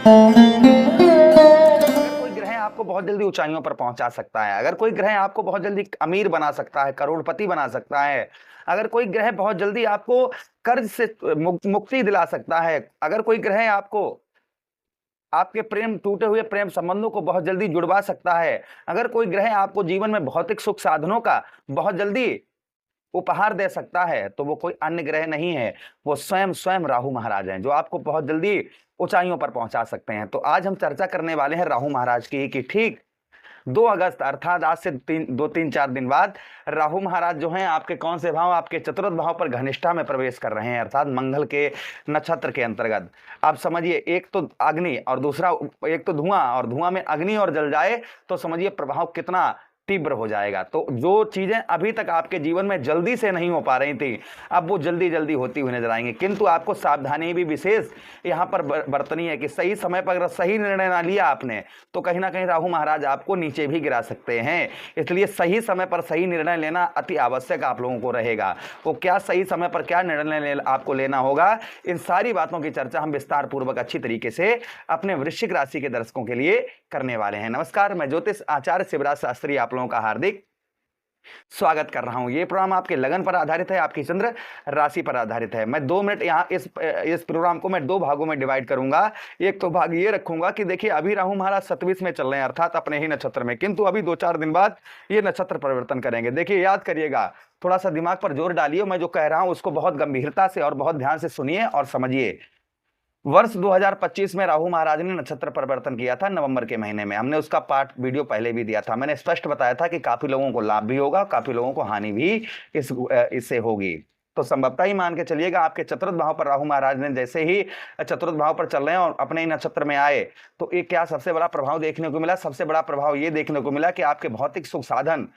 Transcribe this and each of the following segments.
अगर कोई ग्रह आपको बहुत जल्दी ऊंचाइयों पर पहुंचा सकता है, अगर कोई ग्रह आपको बहुत जल्दी अमीर बना सकता है, करोड़पति बना सकता है, अगर कोई ग्रह बहुत जल्दी आपको कर्ज से मुक्ति दिला सकता है, अगर कोई ग्रह आपको आपके प्रेम टूटे हुए प्रेम संबंधों को बहुत जल्दी जुड़वा सकता है, अगर कोई ग्रह आपको जीवन में भौतिक सुख साधनों का बहुत जल्दी उपहार दे सकता है, तो वो कोई अन्य ग्रह नहीं है, वो स्वयं स्वयं राहु महाराज हैं, जो आपको बहुत जल्दी ऊंचाइयों पर पहुंचा सकते हैं। तो आज हम चर्चा करने वाले हैं राहु महाराज की कि ठीक 2 अगस्त अर्थात आज से 3-4 दिन बाद राहु महाराज जो हैं आपके कौन से भाव, आपके चतुर्थ भाव पर घनिष्ठा में प्रवेश कर रहे हैं, अर्थात मंगल के नक्षत्र के अंतर्गत। आप समझिए, एक तो अग्नि और दूसरा, एक तो धुआं, और धुआं में अग्नि और जल जाए तो समझिए प्रभाव कितना तीव्र हो जाएगा। तो जो चीजें अभी तक आपके जीवन में जल्दी से नहीं हो पा रही थी, अब वो जल्दी जल्दी होती हुई नजर आएंगी। किंतु आपको सावधानी भी विशेष यहाँ पर बरतनी है कि सही समय पर अगर सही निर्णय ना लिया आपने, तो कहीं ना कहीं राहु महाराज आपको नीचे भी गिरा सकते हैं। इसलिए सही समय पर सही निर्णय लेना अति आवश्यक आप लोगों को रहेगा। वो क्या सही समय पर क्या निर्णय आपको लेना होगा, इन सारी बातों की चर्चा हम विस्तार पूर्वक अच्छी तरीके से अपने वृश्चिक राशि के दर्शकों के लिए करने वाले हैं। नमस्कार, मैं ज्योतिष आचार्य शिवराज शास्त्री आप लोगों का हार्दिक स्वागत कर रहा हूं। ये प्रोग्राम आपके लगन पर आधारित है, आपकी चंद्र राशि पर आधारित है। मैं 2 मिनट यहाँ इस प्रोग्राम को मैं 2 भागों में डिवाइड करूंगा। एक तो भाग ये रखूंगा कि देखिए अभी राहु महाराज 27 में चल रहे हैं, अर्थात अपने ही नक्षत्र में, किंतु अभी 2-4 दिन बाद ये नक्षत्र परिवर्तन करेंगे। देखिए, याद करिएगा, थोड़ा सा दिमाग पर जोर डालिए, मैं जो कह रहा हूं उसको बहुत गंभीरता से और बहुत ध्यान से सुनिए और समझिए। वर्ष 2025 में राहु महाराज ने नक्षत्र परिवर्तन किया था नवंबर के महीने में। हमने उसका पार्ट वीडियो पहले भी दिया था। मैंने स्पष्ट बताया था कि काफी लोगों को लाभ भी होगा, काफी लोगों को हानि भी इससे होगी। तो संभवतः ही मान के चलिएगा, आपके चतुर्थ भाव पर राहु महाराज ने जैसे ही चतुर्थ भाव पर चल रहे हैं और अपने ही नक्षत्र में आए, तो एक क्या सबसे बड़ा प्रभाव देखने को मिला? सबसे बड़ा प्रभाव ये देखने को मिला कि आपके भौतिक सुख साधन,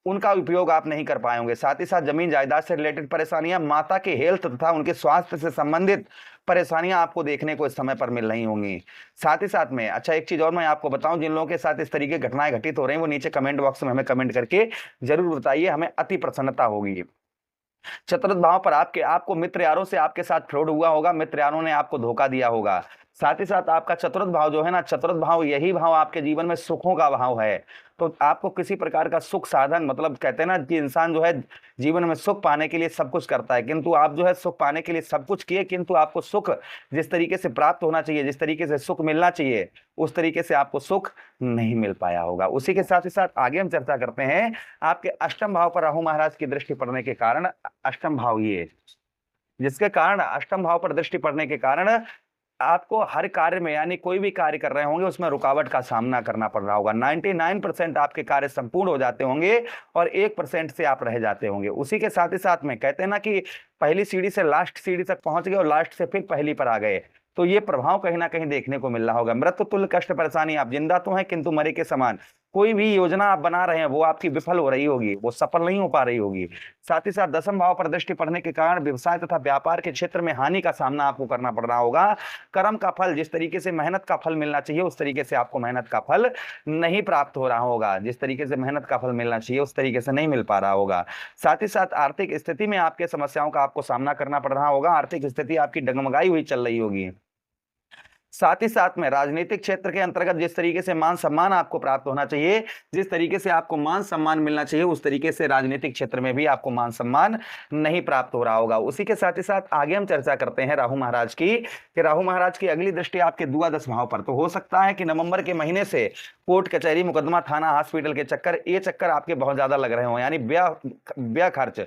उनका उपयोग आप नहीं कर पाएंगे। साथ ही साथ जमीन जायदाद से रिलेटेड परेशानियां, माता के हेल्थ तथा उनके स्वास्थ्य से संबंधित परेशानियां आपको देखने को इस समय पर मिल रही होंगी। साथ ही साथ में अच्छा एक चीज और मैं आपको बताऊं, जिन लोगों के साथ इस तरीके की घटनाएं घटित हो रही हैं, वो नीचे कमेंट बॉक्स में हमें कमेंट करके जरूर बताइए, हमें अति प्रसन्नता होगी। चतुर्थ भाव पर आपको मित्र यारों से आपके साथ फ्रॉड हुआ होगा, मित्र यारों ने आपको धोखा दिया होगा। साथ ही साथ आपका चतुर्थ भाव जो है ना, चतुर्थ भाव यही भाव आपके जीवन में सुखों का भाव है। तो आपको किसी प्रकार का सुख साधन, मतलब कहते हैं ना कि इंसान जो है जीवन में सुख पाने के लिए सब कुछ करता है, किंतु आप जो है सुख पाने के लिए सब कुछ किए, किंतु आपको सुख जिस तरीके से प्राप्त होना चाहिए, जिस तरीके से सुख मिलना चाहिए, उस तरीके से आपको सुख नहीं मिल पाया होगा। उसी के साथ ही साथ आगे हम चर्चा करते हैं, आपके अष्टम भाव पर राहु महाराज की दृष्टि पड़ने के कारण, अष्टम भाव ये जिसके कारण अष्टम भाव पर दृष्टि पड़ने के कारण आपको हर कार्य में, यानी कोई भी कार्य कर रहे होंगे उसमें रुकावट का सामना करना पड़ रहा होगा। 99% आपके कार्य संपूर्ण हो जाते होंगे और 1% से आप रह जाते होंगे। उसी के साथ ही साथ में कहते हैं ना कि पहली सीढ़ी से लास्ट सीढ़ी तक पहुंच गए और लास्ट से फिर पहली पर आ गए, तो ये प्रभाव कहीं ना कहीं देखने को मिल रहा होगा। मृत्यु तुल्य कष्ट परेशानी, आप जिंदा तो हैं किंतु मरे के समान। कोई भी योजना आप बना रहे हैं वो आपकी विफल हो रही होगी, वो सफल नहीं हो पा रही होगी। साथ ही साथ दसम भाव पर दृष्टि पड़ने के कारण व्यवसाय तथा व्यापार के क्षेत्र में हानि का सामना आपको करना पड़ रहा होगा। कर्म का फल, जिस तरीके से मेहनत का फल मिलना चाहिए उस तरीके से आपको मेहनत का फल नहीं प्राप्त हो रहा होगा, जिस तरीके से मेहनत का फल मिलना चाहिए उस तरीके से नहीं मिल पा रहा होगा। साथ ही साथ आर्थिक स्थिति में आपके समस्याओं का आपको सामना करना पड़ रहा होगा, आर्थिक स्थिति आपकी डगमगाई हुई चल रही होगी। साथ ही साथ में राजनीतिक क्षेत्र के अंतर्गत जिस तरीके से मान सम्मान आपको प्राप्त होना चाहिए, जिस तरीके से आपको मान सम्मान मिलना चाहिए, उस तरीके से राजनीतिक क्षेत्र में भी आपको मान सम्मान नहीं प्राप्त हो रहा होगा। उसी के साथ ही साथ आगे हम चर्चा करते हैं राहु महाराज की, कि राहु महाराज की अगली दृष्टि आपके द्वादश भाव पर। तो हो सकता है कि नवंबर के महीने से कोर्ट कचहरी मुकदमा थाना हॉस्पिटल के चक्कर, ये चक्कर आपके बहुत ज्यादा लग रहे हो, यानी व्यय खर्च,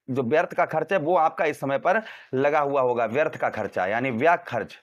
जो व्यर्थ का खर्च है वो आपका इस समय पर लगा हुआ होगा, व्यर्थ का खर्चा यानी व्यय खर्च।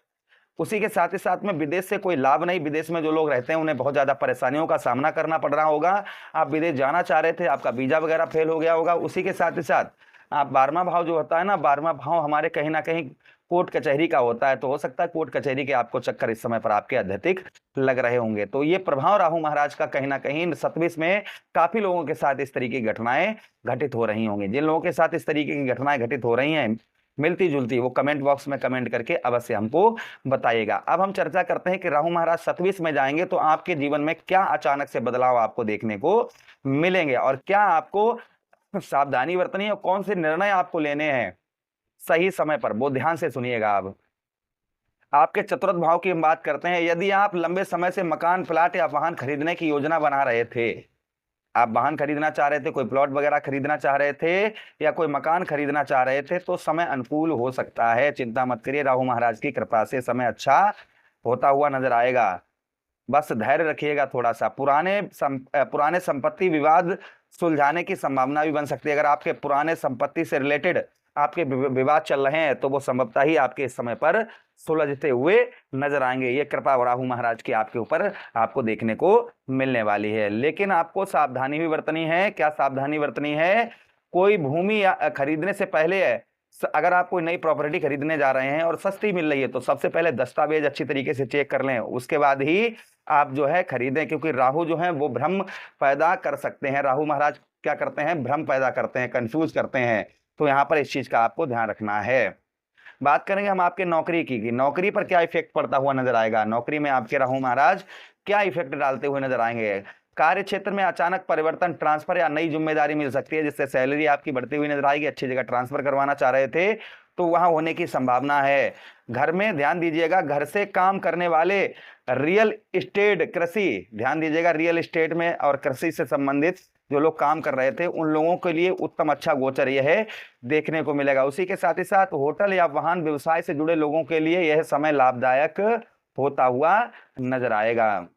उसी के साथ ही साथ में विदेश से कोई लाभ नहीं, विदेश में जो लोग रहते हैं उन्हें बहुत ज्यादा परेशानियों का सामना करना पड़ रहा होगा। आप विदेश जाना चाह रहे थे, आपका वीजा वगैरह फेल हो गया होगा। उसी के साथ ही साथ आप 12वां भाव जो होता है ना, 12वां भाव हमारे कहीं ना कहीं कोर्ट कचहरी का होता है, तो हो सकता है कोर्ट कचहरी के आपको चक्कर इस समय पर आपके अत्यधिक लग रहे होंगे। तो ये प्रभाव राहु महाराज का कहीं ना कहीं 27 में काफी लोगों के साथ इस तरीके की घटनाएं घटित हो रही होंगी। जिन लोगों के साथ इस तरीके की घटनाएं घटित हो रही हैं मिलती जुलती, वो कमेंट बॉक्स में कमेंट करके अवश्य हमको बताइएगा। अब हम चर्चा करते हैं कि राहु महाराज 27 में जाएंगे तो आपके जीवन में क्या अचानक से बदलाव आपको देखने को मिलेंगे और क्या आपको सावधानी बरतनी है और कौन से निर्णय आपको लेने हैं सही समय पर, वो ध्यान से सुनिएगा। अब आपके चतुर्थ भाव की हम बात करते हैं। यदि आप लंबे समय से मकान, प्लाट या वाहन खरीदने की योजना बना रहे थे, आप वाहन खरीदना चाह रहे थे, कोई प्लॉट वगैरह खरीदना चाह रहे थे या कोई मकान खरीदना चाह रहे थे, तो समय अनुकूल हो सकता है। चिंता मत करिए, राहु महाराज की कृपा से समय अच्छा होता हुआ नजर आएगा। बस धैर्य रखिएगा थोड़ा सा। पुराने संपत्ति विवाद सुलझाने की संभावना भी बन सकती है। अगर आपके पुराने संपत्ति से रिलेटेड आपके विवाद चल रहे हैं तो वो संभवतः ही आपके इस समय पर सुलझते हुए नजर आएंगे। ये कृपा राहु महाराज की आपके ऊपर आपको देखने को मिलने वाली है। लेकिन आपको सावधानी भी बरतनी है। क्या सावधानी बरतनी है? कोई भूमि खरीदने से पहले अगर आप कोई नई प्रॉपर्टी खरीदने जा रहे हैं और सस्ती मिल रही है तो सबसे पहले दस्तावेज अच्छी तरीके से चेक कर लें, उसके बाद ही आप जो है खरीदें। क्योंकि राहु जो है वो भ्रम पैदा कर सकते हैं। राहु महाराज क्या करते हैं? भ्रम पैदा करते हैं, कंफ्यूज करते हैं। तो यहाँ पर इस चीज का आपको ध्यान रखना है। बात करेंगे हम आपके नौकरी की कि नौकरी पर क्या इफेक्ट पड़ता हुआ नजर आएगा। नौकरी में आपके राहु महाराज क्या इफेक्ट डालते हुए नजर आएंगे? कार्य क्षेत्र में अचानक परिवर्तन, ट्रांसफर या नई जिम्मेदारी मिल सकती है, जिससे सैलरी आपकी बढ़ती हुई नजर आएगी। अच्छी जगह ट्रांसफर करवाना चाह रहे थे तो वहां होने की संभावना है। घर में ध्यान दीजिएगा, घर से काम करने वाले, रियल एस्टेट, कृषि, ध्यान दीजिएगा, रियल एस्टेट में और कृषि से संबंधित जो लोग काम कर रहे थे उन लोगों के लिए उत्तम अच्छा गोचर यह है देखने को मिलेगा। उसी के साथ ही साथ होटल या वाहन व्यवसाय से जुड़े लोगों के लिए यह समय लाभदायक होता हुआ नजर आएगा।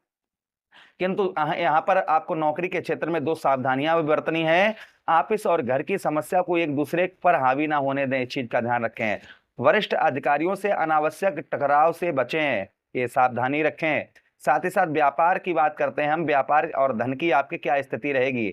किंतु यहाँ पर आपको नौकरी के क्षेत्र में दो सावधानियां भी बरतनी है। ऑफिस और घर की समस्या को एक दूसरे पर हावी ना होने दें, इस चीज का ध्यान रखें। वरिष्ठ अधिकारियों से अनावश्यक टकराव से बचें, ये सावधानी रखें। साथ ही साथ व्यापार की बात करते हैं हम। व्यापार और धन की आपकी क्या स्थिति रहेगी?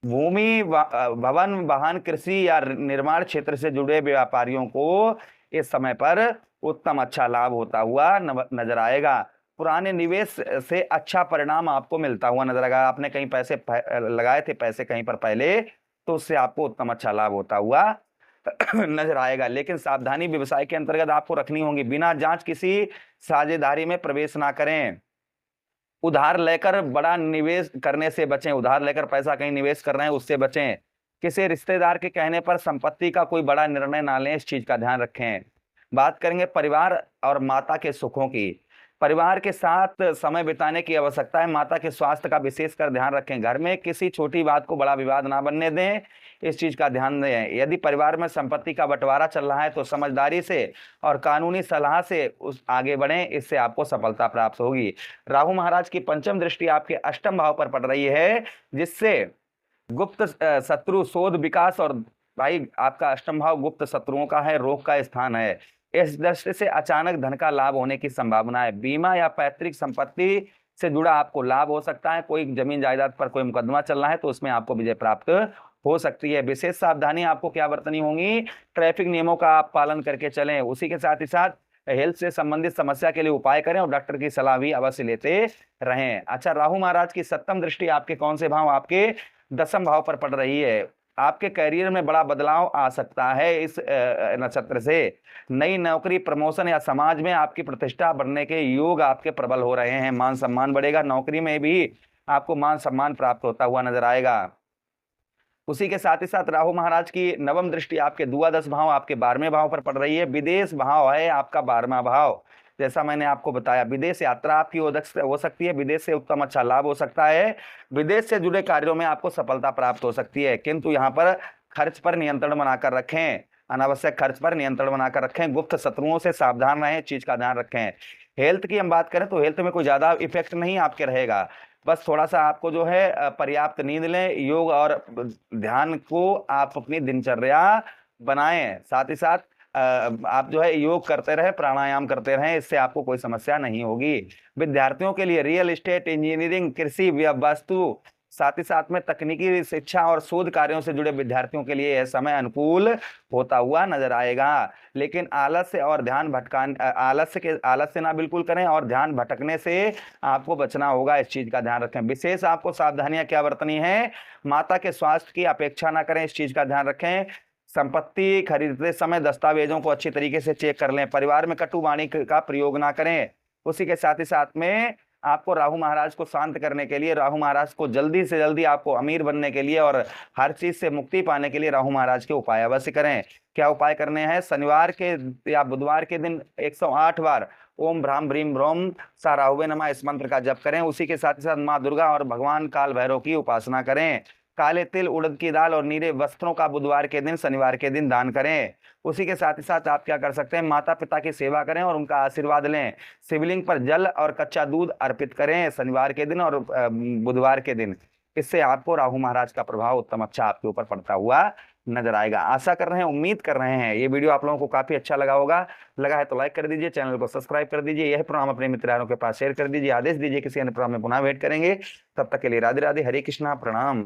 भूमि, भवन, वाहन, कृषि या निर्माण क्षेत्र से जुड़े व्यापारियों को इस समय पर उत्तम अच्छा लाभ होता हुआ नजर आएगा। पुराने निवेश से अच्छा परिणाम आपको मिलता हुआ नजर आएगा। आपने कहीं पैसे लगाए थे, पैसे कहीं पर पहले, तो उससे आपको उत्तम अच्छा लाभ होता हुआ नजर आएगा। लेकिन सावधानी व्यवसाय के अंतर्गत आपको रखनी होगी। बिना जांच किसी साझेदारी में प्रवेश ना करें। उधार लेकर बड़ा निवेश करने से बचें। उधार लेकर पैसा कहीं निवेश कर रहे हैं उससे बचें। किसी रिश्तेदार के कहने पर संपत्ति का कोई बड़ा निर्णय ना लें, इस चीज का ध्यान रखें। बात करेंगे परिवार और माता के सुखों की। परिवार के साथ समय बिताने की आवश्यकता है। माता के स्वास्थ्य का विशेषकर ध्यान रखें। घर में किसी छोटी बात को बड़ा विवाद ना बनने दें, इस चीज का ध्यान दें। यदि परिवार में संपत्ति का बंटवारा चल रहा है तो समझदारी से और कानूनी सलाह से उस आगे बढ़ें, इससे आपको सफलता प्राप्त होगी। राहु महाराज की पंचम दृष्टि आपके अष्टम भाव पर पड़ रही है, जिससे गुप्त शत्रु, शोध, विकास, और भाई आपका अष्टम भाव गुप्त शत्रुओं का है, रोग का स्थान है। इस दृष्टि से अचानक धन का लाभ होने की संभावना है। बीमा या पैतृक संपत्ति से जुड़ा आपको लाभ हो सकता है। कोई जमीन जायदाद पर कोई मुकदमा चल रहा है तो उसमें आपको विजय प्राप्त हो सकती है। विशेष सावधानी आपको क्या बरतनी होगी? ट्रैफिक नियमों का आप पालन करके चलें। उसी के साथ ही साथ हेल्थ से संबंधित समस्या के लिए उपाय करें और डॉक्टर की सलाह भी अवश्य लेते रहें। अच्छा, राहु महाराज की सप्तम दृष्टि आपके कौन से भाव? आपके दसम भाव पर पड़ रही है। आपके करियर में बड़ा बदलाव आ सकता है इस नक्षत्र से। नई नौकरी, प्रमोशन या समाज में आपकी प्रतिष्ठा बढ़ने के योग आपके प्रबल हो रहे हैं। मान सम्मान बढ़ेगा। नौकरी में भी आपको मान सम्मान प्राप्त होता हुआ नजर आएगा। उसी के साथ ही साथ राहु महाराज की नवम दृष्टि आपके द्वादश भाव, आपके 12वें भाव पर पड़ रही है। विदेश भाव है आपका 12वां भाव। जैसा मैंने आपको बताया, विदेश यात्रा आपकी हो सकती है। विदेश से उत्तम अच्छा लाभ हो सकता है। विदेश से जुड़े कार्यों में आपको सफलता प्राप्त हो सकती है। किंतु यहाँ पर खर्च पर नियंत्रण बनाकर रखें। अनावश्यक खर्च पर नियंत्रण बनाकर रखें। गुप्त शत्रुओं से सावधान रहें, चीज का ध्यान रखें। हेल्थ की हम बात करें तो हेल्थ में कोई ज्यादा इफेक्ट नहीं आपके रहेगा। बस थोड़ा सा आपको जो है पर्याप्त नींद लें, योग और ध्यान को आप अपनी दिनचर्या बनाएं। साथ ही साथ आप जो है योग करते रहे, प्राणायाम करते रहें, इससे आपको कोई समस्या नहीं होगी। विद्यार्थियों के लिए रियल एस्टेट, इंजीनियरिंग, कृषि, वास्तु, साथ ही साथ में तकनीकी शिक्षा और शोध कार्यों से जुड़े विद्यार्थियों के लिए यह समय अनुकूल होता हुआ नजर आएगा। लेकिन आलस्य और ध्यान आलस्य ना बिल्कुल करें और ध्यान भटकने से आपको बचना होगा, इस चीज का ध्यान रखें। विशेष आपको सावधानियां क्या बरतनी है? माता के स्वास्थ्य की अपेक्षा ना करें, इस चीज का ध्यान रखें। संपत्ति खरीदते समय दस्तावेजों को अच्छी तरीके से चेक कर लें। परिवार में कटु वाणी का प्रयोग ना करें। उसी के साथ ही साथ में आपको राहु महाराज को शांत करने के लिए, राहु महाराज को जल्दी से जल्दी आपको अमीर बनने के लिए और हर चीज से मुक्ति पाने के लिए राहु महाराज के उपाय अवश्य करें। क्या उपाय करने हैं? शनिवार के या बुधवार के दिन 108 बार ओम भ्राम भ्रीम भ्रोम सा राहुवे नमः इस मंत्र का जप करें। उसी के साथ ही साथ माँ दुर्गा और भगवान काल भैरव की उपासना करें। काले तिल, उड़द की दाल और नीले वस्त्रों का बुधवार के दिन, शनिवार के दिन दान करें। उसी के साथ ही साथ आप क्या कर सकते हैं, माता पिता की सेवा करें और उनका आशीर्वाद लें। शिवलिंग पर जल और कच्चा दूध अर्पित करें शनिवार के दिन और बुधवार के दिन। इससे आपको राहु महाराज का प्रभाव उत्तम अच्छा आपके ऊपर पड़ता हुआ नजर आएगा। आशा कर रहे हैं, उम्मीद कर रहे हैं ये वीडियो आप लोगों को काफी अच्छा लगा होगा। लगा है तो लाइक कर दीजिए, चैनल को सब्सक्राइब कर दीजिए, यह प्रोग्राम अपने मित्रों के पास शेयर कर दीजिए। आदेश दीजिए किसी अन्य प्रोग्राम में पुनः वेट करेंगे। तब तक के लिए राधे राधे, हरे कृष्णा, प्रणाम।